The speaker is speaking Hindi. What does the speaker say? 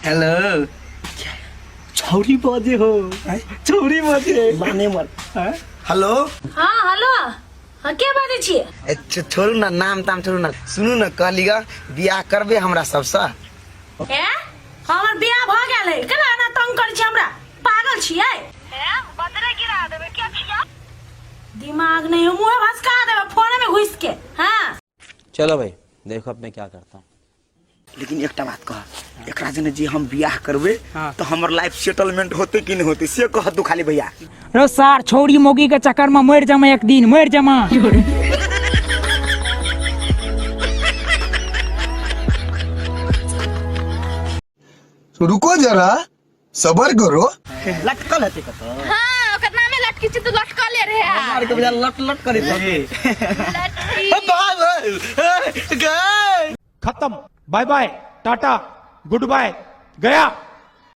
हेलो छौरी बजे हो छौरी बजे माने मत हेलो हाँ हेलो हाँ के बाजे छिए छोड़ू ना नाम ताम छोड़ू ना सुनू ना कहलिगा बियाह करबे हमरा सबसे ए हमर बियाह भ गेल है केना ना तंग कर छी हमरा पागल छियै बदरे गिरा देबे के छियै दिमाग नहीं है मुंह भसका देबे फोन में घुस के हां चलो भाई देखो अब मैं क्या करता हूँ। लेकिन एकटा बात कह एकरा जने जे हम बियाह करबे तो हमर लाइफ सेटलमेंट होते कि नहीं होते से कह तू खाली भैया रो सार छोड़ी मोगी के चक्कर में मर जामा एक दिन मर जामा रुको जरा सबर करो लटकल हते कत हां ओकर नाम में लटकी छी तू लटका ले रे मार के बजा लट लट करे खत्म bye bye tata goodbye गया।